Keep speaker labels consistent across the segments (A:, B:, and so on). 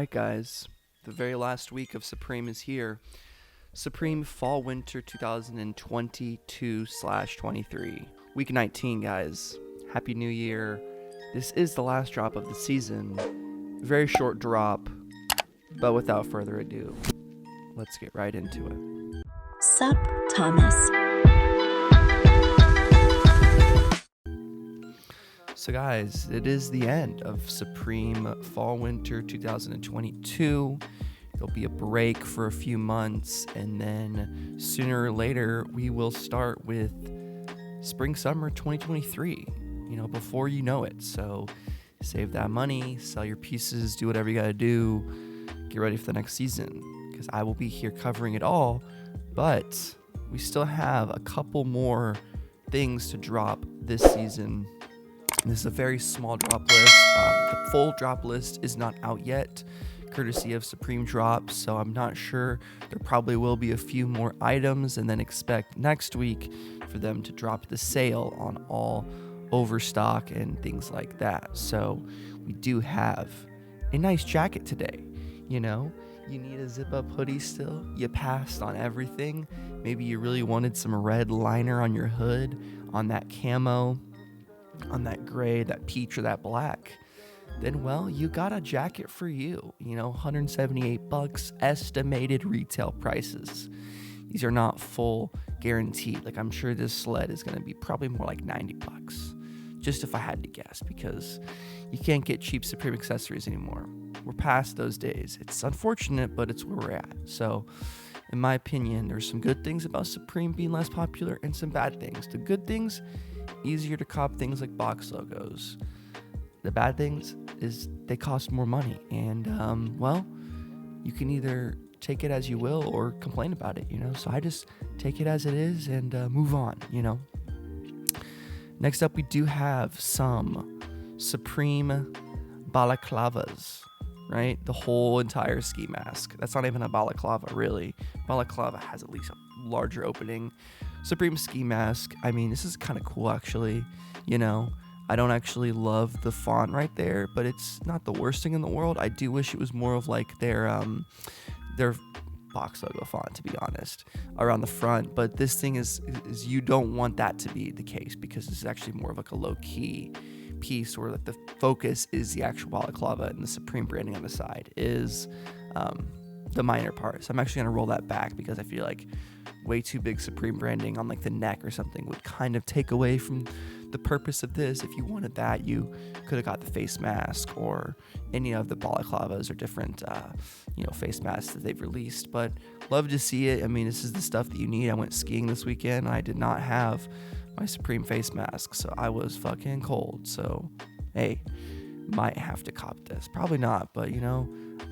A: Alright guys, the very last week of Supreme is here. Supreme Fall Winter 2022/23. Week 19 guys. Happy New Year. This is the last drop of the season. Very short drop, but without further ado, let's get right into it.
B: Sup, Thomas.
A: So guys, it is the end of Supreme Fall Winter 2022. There'll be a break for a few months, and then sooner or later we will start with Spring Summer 2023, before you know it. So save that money, sell your pieces, do whatever you gotta do, get ready for the next season, because I will be here covering it all, but we still have a couple more things to drop this season. This is a very small drop list. The full drop list is not out yet, courtesy of Supreme Drops, so I'm not sure. There probably will be a few more items, and then expect next week for them to drop the sale on all overstock and things like that. So we do have a nice jacket today. You need a zip-up hoodie still. You passed on everything. Maybe you really wanted some red liner on your hood, on that camo, on that gray, that peach, or that black. Then, well, you got a jacket for you. $178 estimated retail prices. These are not full guaranteed. Like, I'm sure this sled is going to be probably more like $90. Just if I had to guess, because you can't get cheap Supreme accessories anymore. We're past those days. It's unfortunate, but it's where we're at. So, in my opinion, there's some good things about Supreme being less popular and some bad things. The good things, easier to cop things like box logos. The bad things is they cost more money, and you can either take it as you will or complain about it, so I just take it as it is and move on. Next up, we do have some Supreme Balaclavas, right? The whole entire ski mask. That's not even a balaclava, really. Balaclava has at least a larger opening. Supreme ski mask, this is kind of cool, actually. I don't actually love the font right there, but it's not the worst thing in the world. I do wish it was more of like their box logo font, to be honest, around the front. But this thing is you don't want that to be the case, because this is actually more of like a low-key piece where like the focus is the actual balaclava, and the Supreme branding on the side is the minor part. So I'm actually going to roll that back, because I feel like way too big Supreme branding on like the neck or something would kind of take away from the purpose of this. If you wanted that, you could have got the face mask or any of the balaclavas or different face masks that they've released. But love to see it. This is the stuff that you need. I went skiing this weekend, and I did not have my Supreme face mask, so I was fucking cold. So hey, might have to cop this. Probably not, but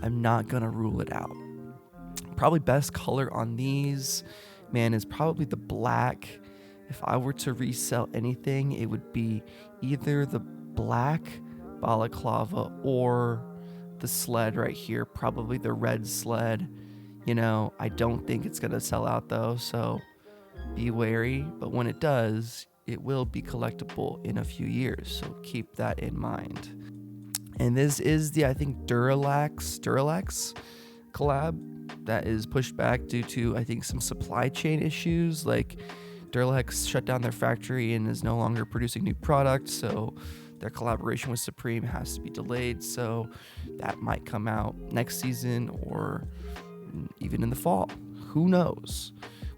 A: I'm not gonna rule it out. Probably best color on these, man, is probably the black. If I were to resell anything, it would be either the black balaclava or the sled right here, probably the red sled. I don't think it's gonna sell out though, so be wary. But when it does, it will be collectible in a few years, so keep that in mind. And this is the, I think, Duralax collab that is pushed back due to, I think, some supply chain issues. Like, Duralax shut down their factory and is no longer producing new products, so their collaboration with Supreme has to be delayed. So that might come out next season or even in the fall. Who knows?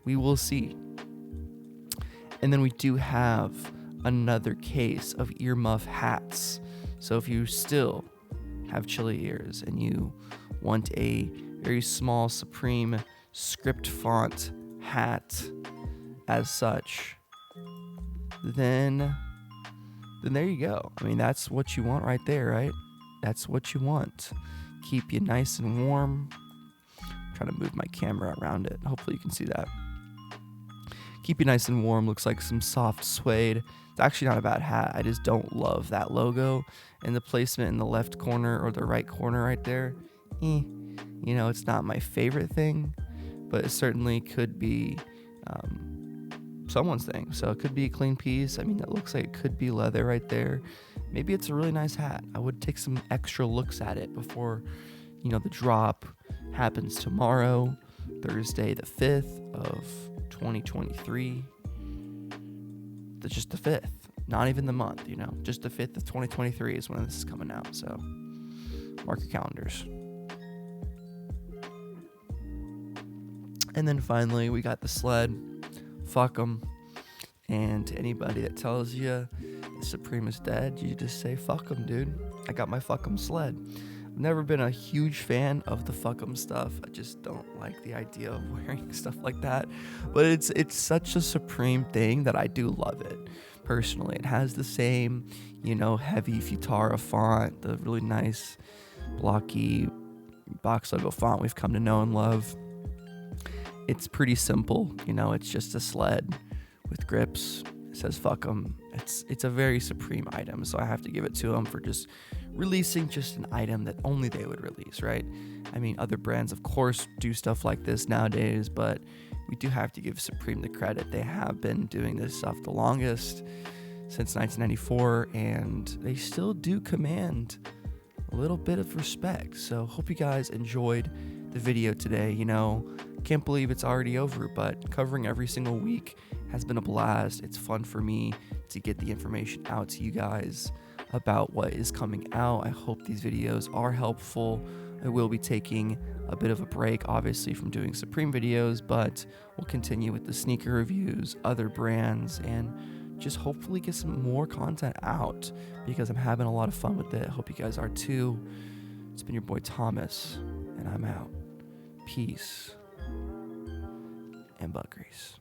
A: We will see. And then we do have another case of earmuff hats. So if you still have chilly ears and you want a very small Supreme script font hat as such, then there you go. That's what you want right there, right? That's what you want. Keep you nice and warm. I'm trying to move my camera around it. Hopefully you can see that. Keep you nice and warm. Looks like some soft suede. It's actually not a bad hat. I just don't love that logo and the placement in the left corner or the right corner right there. It's not my favorite thing, but it certainly could be someone's thing. So it could be a clean piece. It looks like it could be leather right there. Maybe it's a really nice hat. I would take some extra looks at it before The drop happens tomorrow, Thursday the 5th of 2023. That's just the 5th, not even the month, just the 5th of 2023 is when this is coming out. So mark your calendars. And then finally, we got the sled. Fuck them. And to anybody that tells you the Supreme is dead, you just say, fuck them, dude. I got my fuck 'em sled. I've never been a huge fan of the fuck 'em stuff. I just don't like the idea of wearing stuff like that. But it's such a Supreme thing that I do love it. Personally, it has the same, heavy Futara font, the really nice blocky box logo font we've come to know and love. It's pretty simple, it's just a sled with grips. It says fuck 'em. It's a very Supreme item, so I have to give it to them for just releasing just an item that only they would release, right? I mean, other brands, of course, do stuff like this nowadays, but we do have to give Supreme the credit. They have been doing this stuff the longest, since 1994, and they still do command a little bit of respect. So hope you guys enjoyed the video today. Can't believe it's already over, but covering every single week has been a blast. It's fun for me to get the information out to you guys about what is coming out. I hope these videos are helpful. I will be taking a bit of a break, obviously, from doing Supreme videos, but we'll continue with the sneaker reviews, other brands, and just hopefully get some more content out because I'm having a lot of fun with it. I hope you guys are too. It's been your boy Thomas, and I'm out. Peace and butt grease.